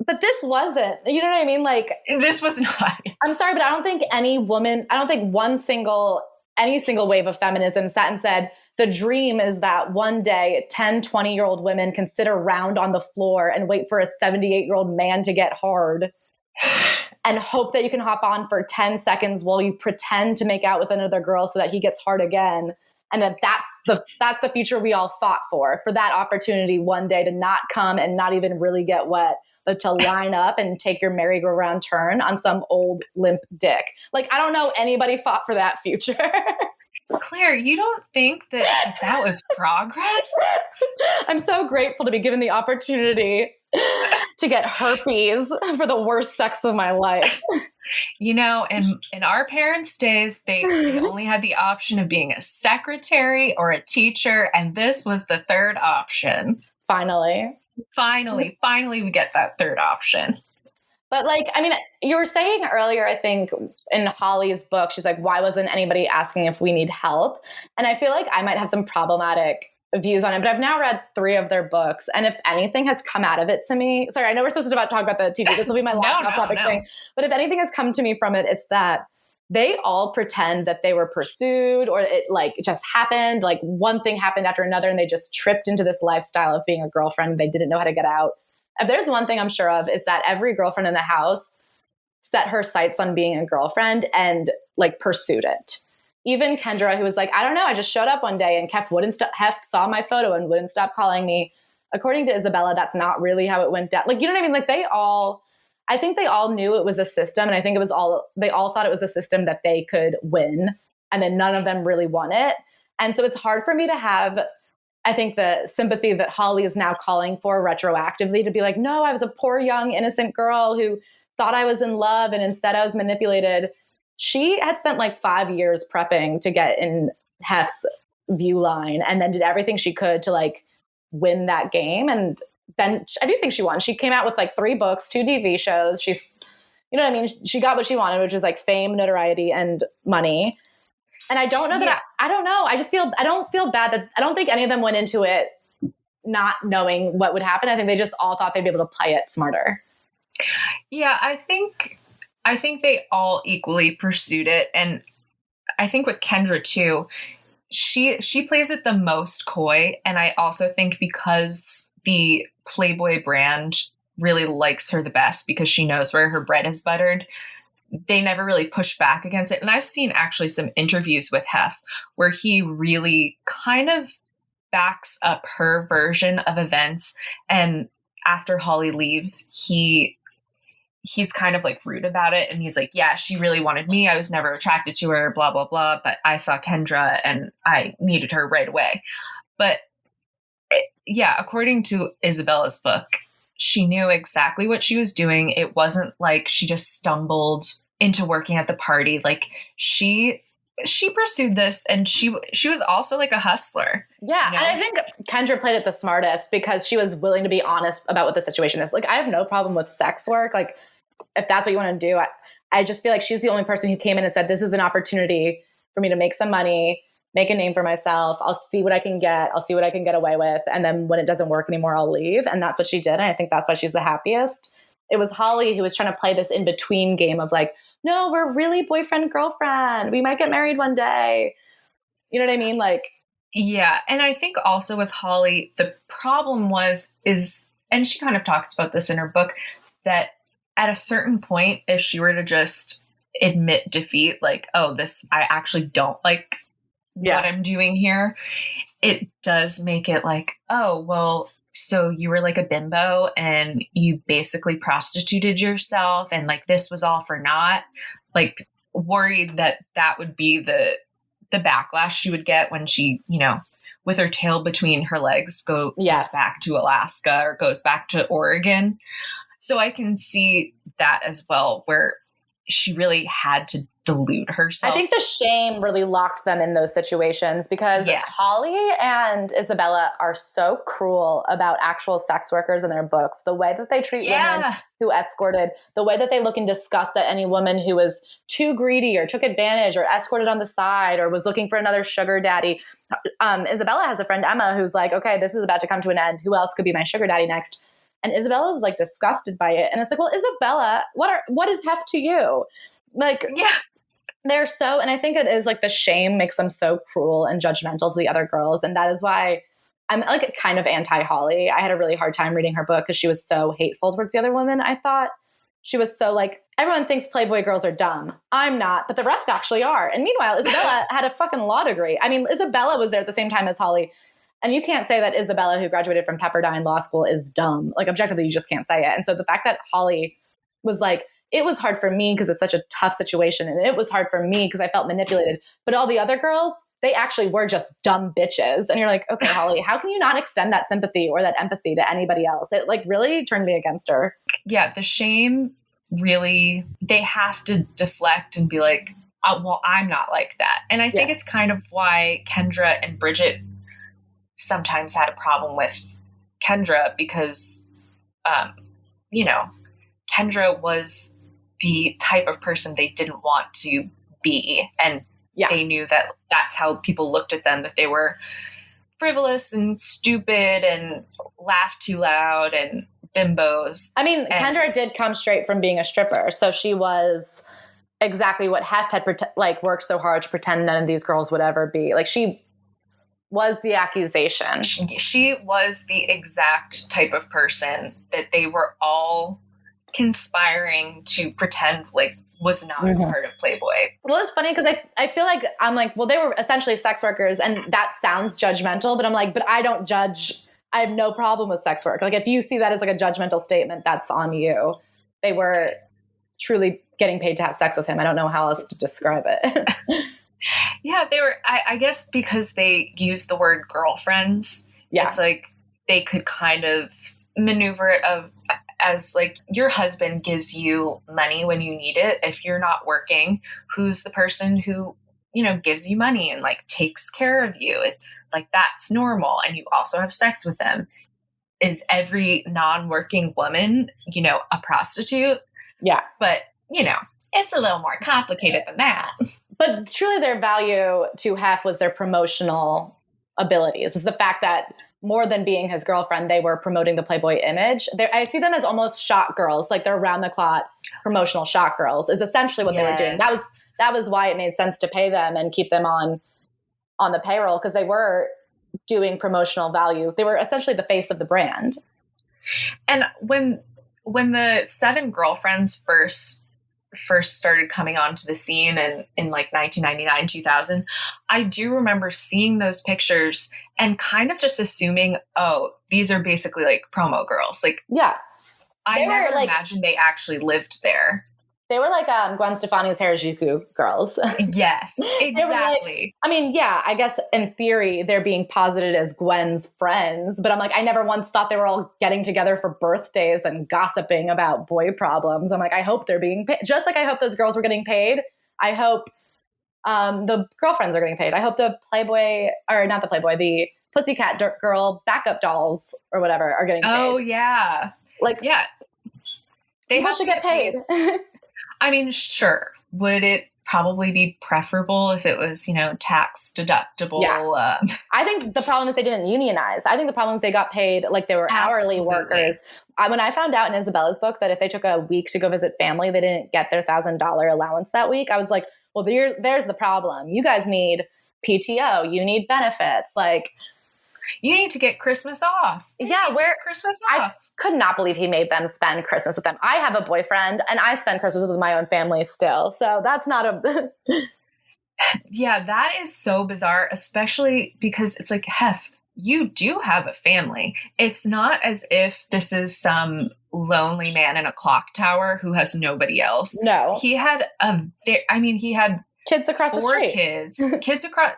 But this wasn't, you know what I mean? Like, this was not. I'm sorry, but I don't think any single wave of feminism sat and said, the dream is that one day 10, 20-year-old women can sit around on the floor and wait for a 78-year-old man to get hard and hope that you can hop on for 10 seconds while you pretend to make out with another girl so that he gets hard again. And that's the future we all fought for that opportunity one day to not come and not even really get wet, but to line up and take your merry-go-round turn on some old limp dick. Like, I don't know anybody fought for that future. Claire, you don't think that was progress? I'm so grateful to be given the opportunity to get herpes for the worst sex of my life. You know, in our parents' days, they only had the option of being a secretary or a teacher, and this was the third option. Finally, we get that third option. But like, I mean, you were saying earlier, I think in Holly's book, she's like, why wasn't anybody asking if we need help? And I feel like I might have some problematic views on it, but I've now read 3 of their books. And if anything has come out of it to me, sorry, I know we're supposed to talk about the TV. This will be my last topic thing. But if anything has come to me from it, it's that they all pretend that they were pursued or it just happened. Like one thing happened after another and they just tripped into this lifestyle of being a girlfriend. They didn't know how to get out. If there's one thing I'm sure of is that every girlfriend in the house set her sights on being a girlfriend and like pursued it. Even Kendra, who was like, I don't know, I just showed up one day and Hef saw my photo and wouldn't stop calling me. According to Isabella, that's not really how it went down. Like, you know what I mean? Like I think they all knew it was a system. And I think they all thought it was a system that they could win. And then none of them really won it. And so it's hard for me to have, I think, the sympathy that Holly is now calling for retroactively to be like, no, I was a poor, young, innocent girl who thought I was in love and instead I was manipulated. She had spent like 5 years prepping to get in Hef's view line and then did everything she could to like win that game. And then I do think she won. She came out with like 3 books, 2 TV shows. She's, you know what I mean? She got what she wanted, which is like fame, notoriety, and money. And I don't know that I don't know. I don't feel bad I don't think any of them went into it not knowing what would happen. I think they just all thought they'd be able to play it smarter. Yeah, I think they all equally pursued it. And I think with Kendra too, she plays it the most coy. And I also think because the Playboy brand really likes her the best because she knows where her bread is buttered, they never really push back against it. And I've seen actually some interviews with Hef where he really kind of backs up her version of events. And after Holly leaves, he's kind of like rude about it. And he's like, yeah, she really wanted me. I was never attracted to her, blah, blah, blah. But I saw Kendra and I needed her right away. But yeah, according to Isabella's book, she knew exactly what she was doing. It wasn't like she just stumbled into working at the party. Like she pursued this, and she was also like a hustler. Yeah. You know? And I think Kendra played it the smartest because she was willing to be honest about what the situation is. Like, I have no problem with sex work. Like, if that's what you want to do, I just feel like she's the only person who came in and said, this is an opportunity for me to make some money, make a name for myself. I'll see what I can get. I'll see what I can get away with. And then when it doesn't work anymore, I'll leave. And that's what she did. And I think that's why she's the happiest. It was Holly who was trying to play this in-between game of like, no, we're really boyfriend, girlfriend. We might get married one day. You know what I mean? Like, yeah. And I think also with Holly, the problem is, and she kind of talks about this in her book, that at a certain point, if she were to just admit defeat, like, oh, I actually don't like what I'm doing here, it does make it like, oh, well, so you were like a bimbo and you basically prostituted yourself and like this was all for naught. Like, worried that would be the backlash she would get when she, you know, with her tail between her legs goes back to Alaska or goes back to Oregon. So I can see that as well, where she really had to delude herself. I think the shame really locked them in those situations because Holly and Isabella are so cruel about actual sex workers in their books. The way that they treat women who escorted, the way that they look in disgust at any woman who was too greedy or took advantage or escorted on the side or was looking for another sugar daddy. Isabella has a friend, Emma, who's like, okay, this is about to come to an end. Who else could be my sugar daddy next? And Isabella's like disgusted by it. And it's like, well, Isabella, what is heft to you? Like, they're so, and I think it is like the shame makes them so cruel and judgmental to the other girls. And that is why I'm like kind of anti-Holly. I had a really hard time reading her book because she was so hateful towards the other women. I thought she was so like, everyone thinks Playboy girls are dumb. I'm not, but the rest actually are. And meanwhile, Isabella had a fucking law degree. I mean, Isabella was there at the same time as Holly. And you can't say that Isabella, who graduated from Pepperdine Law School, is dumb. Like, objectively, you just can't say it. And so the fact that Holly was like, it was hard for me because it's such a tough situation. And it was hard for me because I felt manipulated. But all the other girls, they actually were just dumb bitches. And you're like, okay, Holly, how can you not extend that sympathy or that empathy to anybody else? It like really turned me against her. Yeah, the shame really, they have to deflect and be like, oh, well, I'm not like that. And I think it's kind of why Kendra and Bridget sometimes had a problem with Kendra because, you know, Kendra was the type of person they didn't want to be. And they knew that that's how people looked at them, that they were frivolous and stupid and laughed too loud and bimbos. I mean, Kendra did come straight from being a stripper. So she was exactly what Heft had worked so hard to pretend none of these girls would ever be. Like, she was the accusation. She was the exact type of person that they were all conspiring to pretend like was not a part of Playboy. Well, it's funny because I feel like I'm like, well, they were essentially sex workers, and that sounds judgmental, but I'm like, but I don't judge. I have no problem with sex work. Like, if you see that as like a judgmental statement, that's on you. They were truly getting paid to have sex with him. I don't know how else to describe it. Yeah, they were, I guess because they used the word girlfriends, it's like they could kind of maneuver it as like, your husband gives you money when you need it. If you're not working, who's the person who, you know, gives you money and like takes care of you? Like, that's normal. And you also have sex with them. Is every non-working woman, you know, a prostitute? Yeah. But, you know, it's a little more complicated than that. But truly their value to Hef was their promotional abilities. It was the fact that more than being his girlfriend, they were promoting the Playboy image. I see them as almost shot girls, like they're round the clock promotional shot girls is essentially what they were doing. That was why it made sense to pay them and keep them on the payroll, because they were doing promotional value. They were essentially the face of the brand. And when the 7 girlfriends first started coming onto the scene in like 1999, 2000, I do remember seeing those pictures and kind of just assuming, oh, these are basically like promo girls. Like, yeah, I never imagined they actually lived there. They were like Gwen Stefani's Harajuku girls. Yes, exactly. I guess in theory they're being posited as Gwen's friends, but I'm like, I never once thought they were all getting together for birthdays and gossiping about boy problems. I'm like, I hope they're being paid. Just like I hope those girls were getting paid. I hope the girlfriends are getting paid. I hope the the Pussycat Girl backup dolls or whatever are getting paid. Oh, yeah. People should get paid. I mean, sure. Would it probably be preferable if it was, tax deductible? Yeah. I think the problem is they didn't unionize. I think the problem is they got paid like they were hourly workers. When I found out in Isabella's book that if they took a week to go visit family, they didn't get their $1,000 allowance that week, I was like, well, there's the problem. You guys need PTO. You need benefits. Like, you need to get Christmas off. Christmas off. I could not believe he made them spend Christmas with them. I have a boyfriend and I spend Christmas with my own family still. So that's not a... Yeah, that is so bizarre, especially because it's like, Hef, you do have a family. It's not as if this is some lonely man in a clock tower who has nobody else. No. He had he had kids across the street.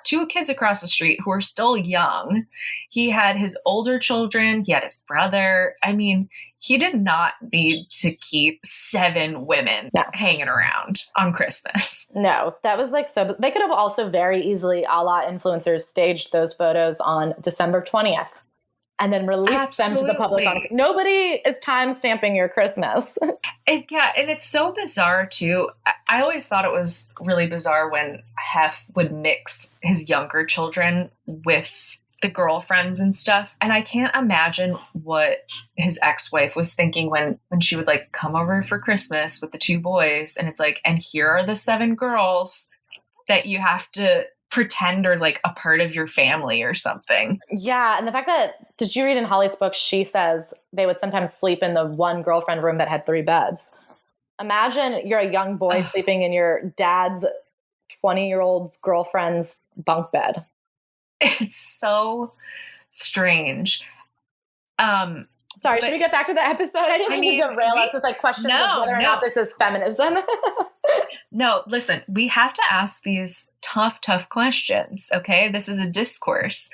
Two kids across the street who are still young. He had his older children. He had his brother. I mean, he did not need to keep 7 women hanging around on Christmas. No, that was like so. They could have also very easily, a la influencers, staged those photos on December 20th. And then release them to the public. Nobody is time stamping your Christmas. And it's so bizarre too. I always thought it was really bizarre when Hef would mix his younger children with the girlfriends and stuff. And I can't imagine what his ex-wife was thinking when she would like come over for Christmas with the 2 boys. And it's like, and here are the 7 girls that you have to pretend are like a part of your family or something. Yeah. And the fact that, did you read in Holly's book, she says they would sometimes sleep in the one girlfriend room that had 3 beds. Imagine you're a young boy sleeping in your dad's 20-year-old girlfriend's bunk bed. It's so strange. Sorry, should we get back to the episode? I didn't mean to derail us with like questions of whether or not this is feminism. No, listen, we have to ask these tough questions, okay? This is a discourse.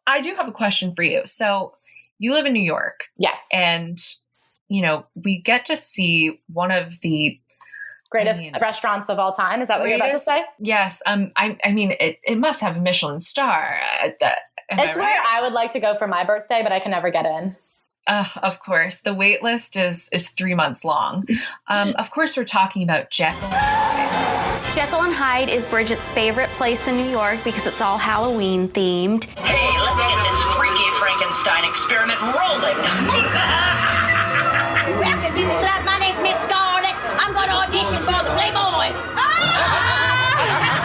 I do have a question for you. So you live in New York. Yes. And, we get to see one of the greatest restaurants of all time. Is that what you're about to say? Yes. It must have a Michelin star. It's where I would like to go for my birthday, but I can never get in. Of course. The wait list is 3 months long. Of course, we're talking about Jekyll and Hyde. Jekyll and Hyde is Bridget's favorite place in New York because it's all Halloween themed. Hey, let's get this freaky Frankenstein experiment rolling. Welcome to the club. My name's Miss Scarlet. I'm going to audition for the Playboys.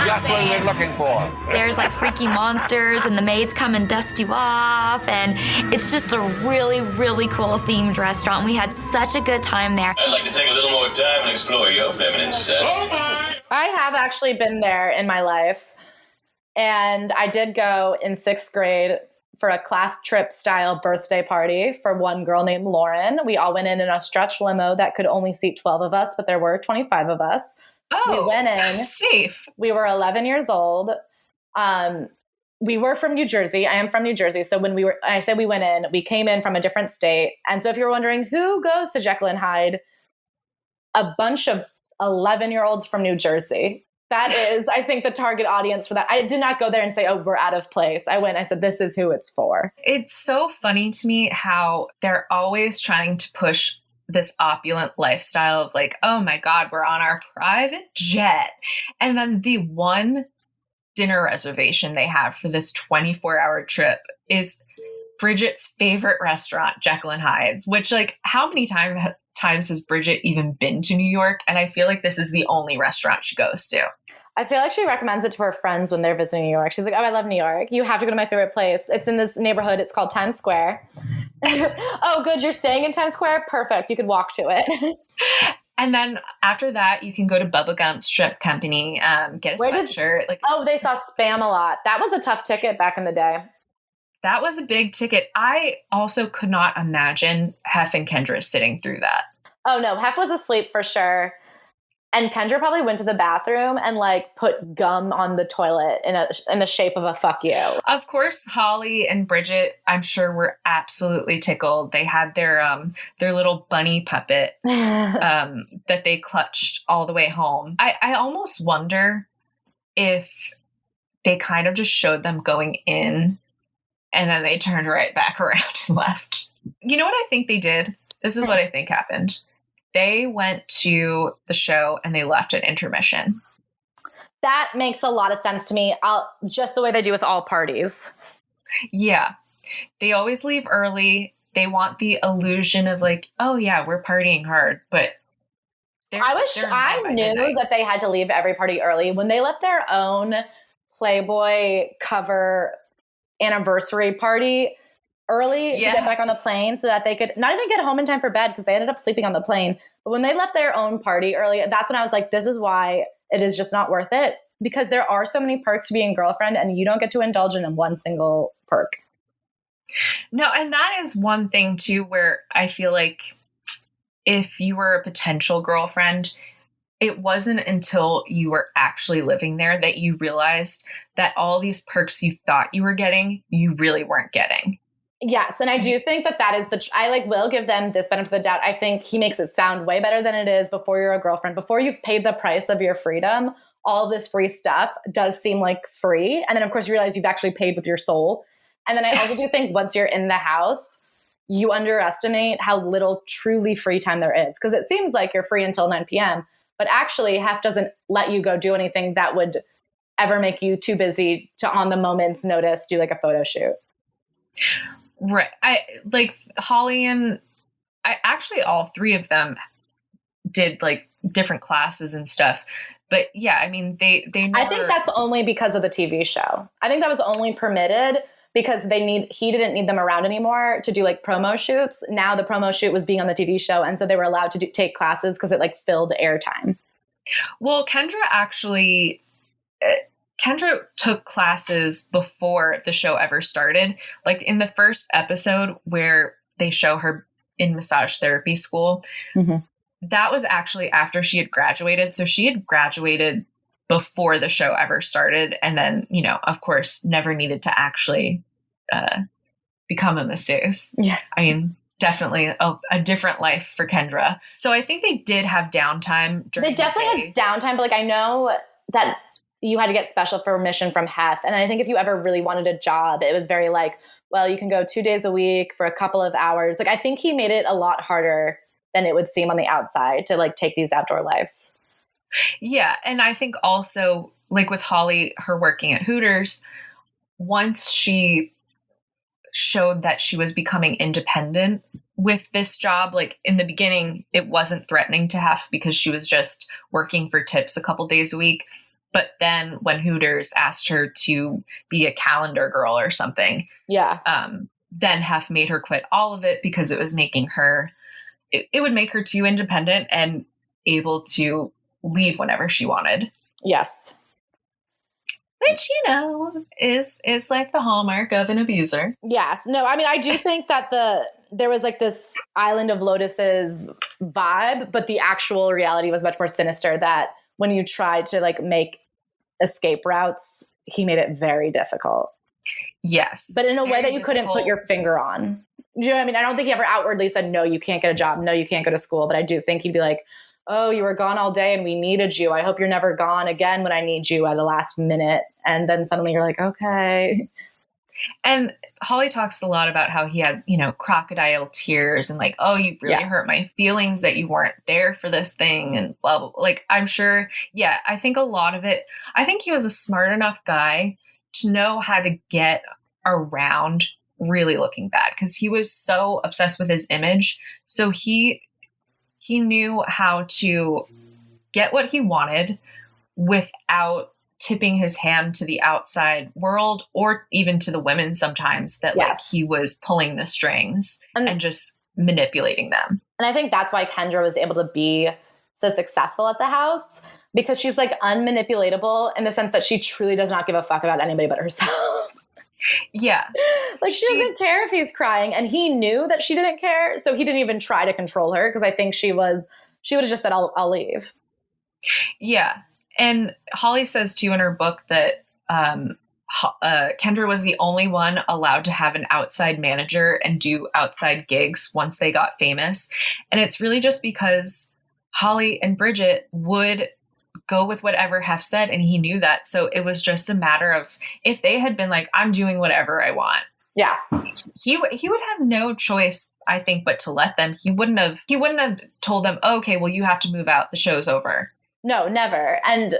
That's what we're looking for. There's like freaky monsters and the maids come and dust you off. And it's just a really, really cool themed restaurant. We had such a good time there. I'd like to take a little more time and explore your feminine side. I have actually been there in my life. And I did go in 6th grade for a class trip style birthday party for one girl named Lauren. We all went in a stretch limo that could only seat 12 of us, but there were 25 of us. Oh, we went in. Safe. We were 11 years old. We were from New Jersey. I am from New Jersey. So I said we went in, we came in from a different state. And so if you're wondering who goes to Jekyll and Hyde, a bunch of 11-year-olds from New Jersey. That is, I think, the target audience for that. I did not go there and say, oh, we're out of place. I went and I said, this is who it's for. It's so funny to me how they're always trying to push this opulent lifestyle of like, oh my God, we're on our private jet. And then the one dinner reservation they have for this 24-hour trip is Bridget's favorite restaurant, Jekyll and Hyde, which like, how many times has Bridget even been to New York? And I feel like this is the only restaurant she goes to. I feel like she recommends it to her friends when they're visiting New York. She's like, oh, I love New York. You have to go to my favorite place. It's in this neighborhood. It's called Times Square. Oh, good. You're staying in Times Square? Perfect. You could walk to it. And then after that, you can go to Bubba Gump's Strip Company, get a sweatshirt. They saw Spam a lot. That was a tough ticket back in the day. That was a big ticket. I also could not imagine Hef and Kendra sitting through that. Oh, no. Hef was asleep for sure. And Kendra probably went to the bathroom and like put gum on the toilet in the shape of a fuck you. Of course, Holly and Bridget, I'm sure, were absolutely tickled. They had their little bunny puppet that they clutched all the way home. I almost wonder if they kind of just showed them going in and then they turned right back around and left. You know what I think they did? This is what I think happened. They went to the show and they left at intermission. That makes a lot of sense to me. Just the way they do with all parties. Yeah. They always leave early. They want the illusion of like, oh yeah, we're partying hard, but I knew that they had to leave every party early. When they left their own Playboy cover anniversary party early to get back on the plane so that they could not even get home in time for bed because they ended up sleeping on the plane. But when they left their own party early, that's when I was like, this is why it is just not worth it, because there are so many perks to being girlfriend and you don't get to indulge in one single perk. No, and that is one thing too where I feel like if you were a potential girlfriend, it wasn't until you were actually living there that you realized that all these perks you thought you were getting, you really weren't getting. Yes, and I do think that is I will give them this benefit of the doubt. I think he makes it sound way better than it is before you're a girlfriend. Before you've paid the price of your freedom, all of this free stuff does seem like free. And then, of course, you realize you've actually paid with your soul. And then I also do think once you're in the house, you underestimate how little truly free time there is. Because it seems like you're free until 9 p.m., but actually Hef doesn't let you go do anything that would ever make you too busy to, on the moment's notice, do like a photo shoot. Right. I like Holly and all three of them did like different classes and stuff. But yeah, I mean, they never... I think that's only because of the TV show. I think that was only permitted because he didn't need them around anymore to do like promo shoots. Now the promo shoot was being on the TV show. And so they were allowed to take classes because it like filled airtime. Well, Kendra took classes before the show ever started. Like in the first episode where they show her in massage therapy school, that was actually after she had graduated. So she had graduated before the show ever started. And then, you know, of course, never needed to actually become a masseuse. Yeah. I mean, definitely a different life for Kendra. So I think they did have downtime during the day. They definitely had downtime, but like I know that you had to get special permission from Hef. And I think if you ever really wanted a job, it was very like, well, you can go 2 days a week for a couple of hours. Like, I think he made it a lot harder than it would seem on the outside to like take these outdoor lives. Yeah. And I think also like with Holly, her working at Hooters, once she showed that she was becoming independent with this job, like in the beginning, it wasn't threatening to Hef because she was just working for tips a couple days a week. But then when Hooters asked her to be a calendar girl or something, then Hef made her quit all of it because it was making her, it would make her too independent and able to leave whenever she wanted. Yes. Which, you know, is like the hallmark of an abuser. Yes. No, I mean, I do think that there was like this Island of Lotuses vibe, but the actual reality was much more sinister, that when you tried to like make escape routes, he made it very difficult. Yes. But in a way that you couldn't put your finger on. Do you know what I mean? I don't think he ever outwardly said, no, you can't get a job. No, you can't go to school. But I do think he'd be like, oh, you were gone all day and we needed you. I hope you're never gone again when I need you at the last minute. And then suddenly you're like, okay. And Holly talks a lot about how he had, you know, crocodile tears and like, oh, you really hurt my feelings that you weren't there for this thing and blah, blah, blah. Like, I'm sure, I think a lot of it, I think he was a smart enough guy to know how to get around really looking bad because he was so obsessed with his image. So he knew how to get what he wanted without tipping his hand to the outside world or even to the women sometimes that like he was pulling the strings and just manipulating them. And I think that's why Kendra was able to be so successful at the house, because she's like unmanipulatable in the sense that she truly does not give a fuck about anybody but herself. Yeah. Like she doesn't care if he's crying, and he knew that she didn't care. So he didn't even try to control her, because I think she would have just said, I'll leave. Yeah. And Holly says too in her book that Kendra was the only one allowed to have an outside manager and do outside gigs once they got famous. And it's really just because Holly and Bridget would go with whatever Hef said, and he knew that. So it was just a matter of, if they had been like, I'm doing whatever I want. Yeah. He would have no choice, I think, but to let them. He wouldn't have told them, oh, okay, well, you have to move out. The show's over. No, never. And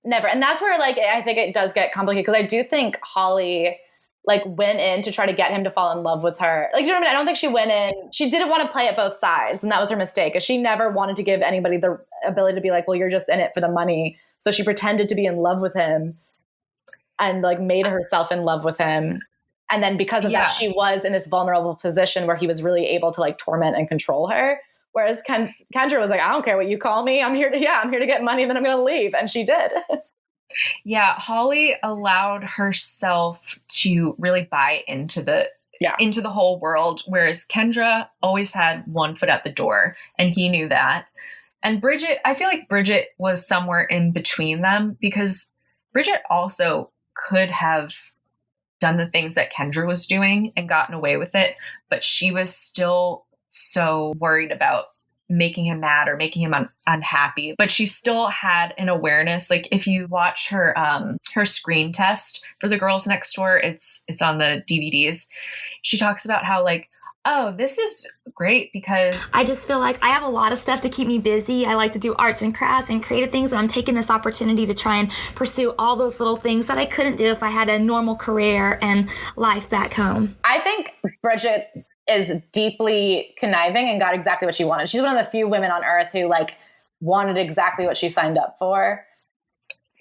that's where, like, I think it does get complicated, because I do think Holly, like, went in to try to get him to fall in love with her. Like, you know what I mean? I don't think she went in. She didn't want to play at both sides. And that was her mistake. Because she never wanted to give anybody the ability to be like, well, you're just in it for the money. So she pretended to be in love with him and, like, made herself in love with him. And then because of that, she was in this vulnerable position where he was really able to, like, torment and control her. Whereas Kendra was like, I don't care what you call me. I'm here to get money, then I'm going to leave. And she did. Yeah. Holly allowed herself to really buy into the whole world. Whereas Kendra always had one foot at the door, and he knew that. And Bridget, I feel like Bridget was somewhere in between them, because Bridget also could have done the things that Kendra was doing and gotten away with it. But she was still so worried about making him mad or making him unhappy. But she still had an awareness. Like, if you watch her screen test for The Girls Next Door, it's on the DVDs. She talks about how, like, oh, this is great because I just feel like I have a lot of stuff to keep me busy. I like to do arts and crafts and creative things, and I'm taking this opportunity to try and pursue all those little things that I couldn't do if I had a normal career and life back home. I think Bridget is deeply conniving and got exactly what she wanted. She's one of the few women on earth who, like, wanted exactly what she signed up for.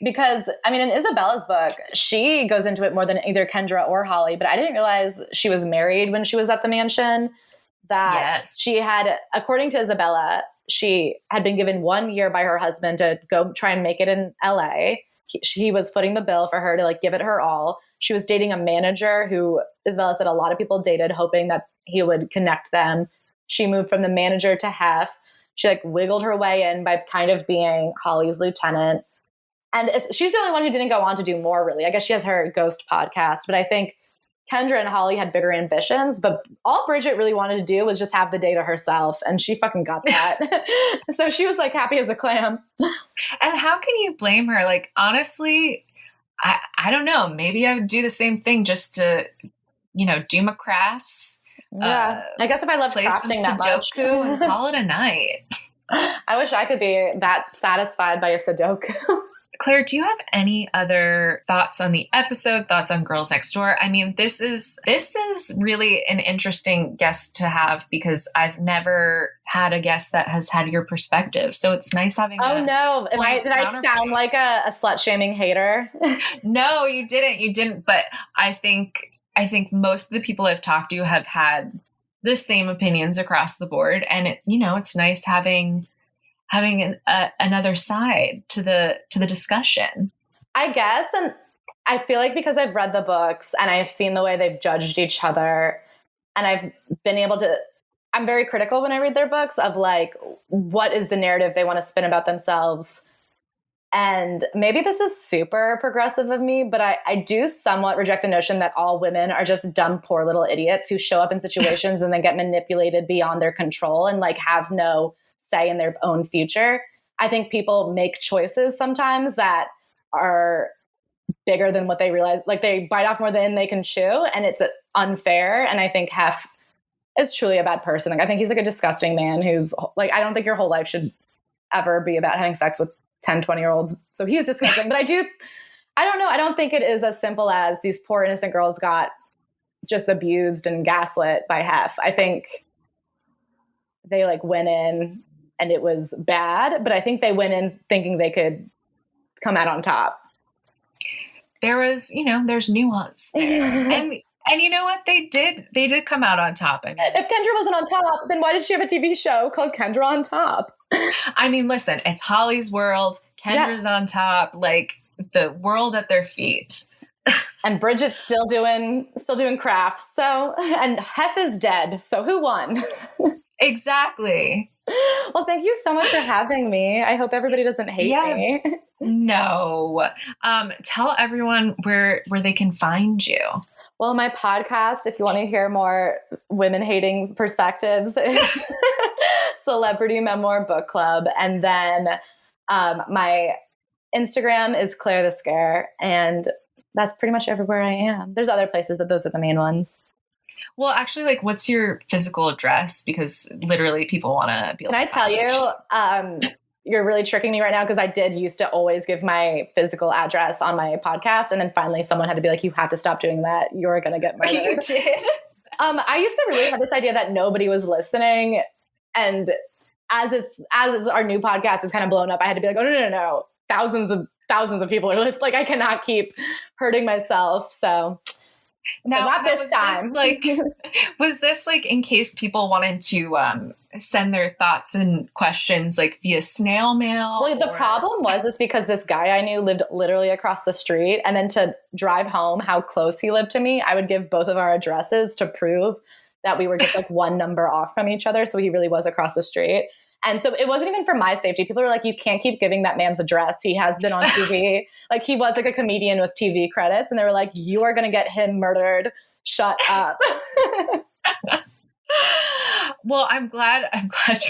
Because, I mean, in Isabella's book, she goes into it more than either Kendra or Holly, but I didn't realize she was married when she was at the mansion. That she had, according to Isabella, she had been given 1 year by her husband to go try and make it in LA. He was footing the bill for her to, like, give it her all. She was dating a manager who Isabella said a lot of people dated, hoping that he would connect them. She moved from the manager to Hef. She, like, wiggled her way in by kind of being Holly's lieutenant. And she's the only one who didn't go on to do more, really. I guess she has her ghost podcast, but I think Kendra and Holly had bigger ambitions, but all Bridget really wanted to do was just have the day to herself, and she fucking got that. So she was, like, happy as a clam. And how can you blame her? Like, honestly, I don't know. Maybe I would do the same thing just to, do my crafts. Yeah. I guess if I loved play crafting some that much. Sudoku and call it a night. I wish I could be that satisfied by a Sudoku. Claire, do you have any other thoughts on the episode, thoughts on Girls Next Door? I mean, this is really an interesting guest to have, because I've never had a guest that has had your perspective. So it's nice having did I sound like a slut-shaming hater? No, you didn't. But I think most of the people I've talked to have had the same opinions across the board. And it's nice having another side to the discussion, I guess. And I feel like because I've read the books and I've seen the way they've judged each other, and I've been able to, I'm very critical when I read their books of, like, what is the narrative they want to spin about themselves. And maybe this is super progressive of me, but I do somewhat reject the notion that all women are just dumb, poor little idiots who show up in situations and then get manipulated beyond their control and, like, have no say in their own future. I think people make choices sometimes that are bigger than what they realize. Like, they bite off more than they can chew, and it's unfair. And I think Hef is truly a bad person. Like, I think he's, like, a disgusting man who's, like, I don't think your whole life should ever be about having sex with 10, 20-year-olds. So he's disgusting. But I don't know. I don't think it is as simple as these poor innocent girls got just abused and gaslit by Hef. I think they, like, went in and it was bad, but I think they went in thinking they could come out on top. There was, there's nuance there. and you know what? They did come out on top. I mean, if Kendra wasn't on top, then why did she have a TV show called Kendra on Top? I mean, listen, it's Holly's world. Kendra's on top, like, the world at their feet. And Bridget's still doing crafts. So, and Hef is dead. So who won? Exactly. Well, thank you so much for having me. I hope everybody doesn't hate me. No. Tell everyone where they can find you. Well, my podcast, if you want to hear more women-hating perspectives, is Celebrity Memoir Book Club. And then my Instagram is Claire the Scare. And that's pretty much everywhere I am. There's other places, but those are the main ones. Well, actually, like, what's your physical address? Because literally people want to be able to Can I tell you, you're really tricking me right now because I did used to always give my physical address on my podcast. And then finally someone had to be like, you have to stop doing that. You're going to get murdered. You did? I used to really have this idea that nobody was listening. And as our new podcast is kind of blown up, I had to be like, oh, no. Thousands of people are listening. Like, I cannot keep hurting myself. So not this time. Was this like in case people wanted to send their thoughts and questions like via snail mail? Well, the problem was because this guy I knew lived literally across the street, and then to drive home how close he lived to me, I would give both of our addresses to prove that we were just like one number off from each other. So he really was across the street. And so it wasn't even for my safety. People were like, you can't keep giving that man's address. He has been on TV. Like, he was like a comedian with TV credits. And they were like, you are going to get him murdered. Shut up. Well, I'm glad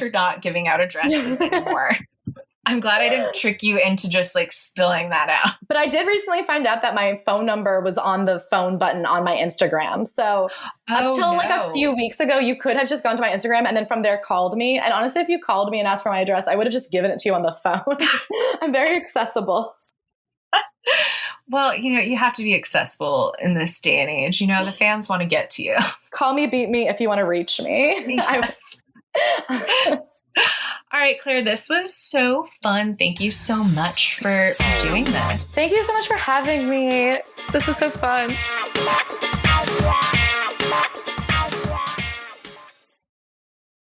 you're not giving out addresses anymore. I'm glad I didn't trick you into just like spilling that out. But I did recently find out that my phone number was on the phone button on my Instagram. So until like a few weeks ago, you could have just gone to my Instagram and then from there called me. And honestly, if you called me and asked for my address, I would have just given it to you on the phone. I'm very accessible. Well, you have to be accessible in this day and age. The fans want to get to you. Call me, beat me if you want to reach me. Yes. All right, Claire, this was so fun. Thank you so much for doing this. Thank you so much for having me. This was so fun.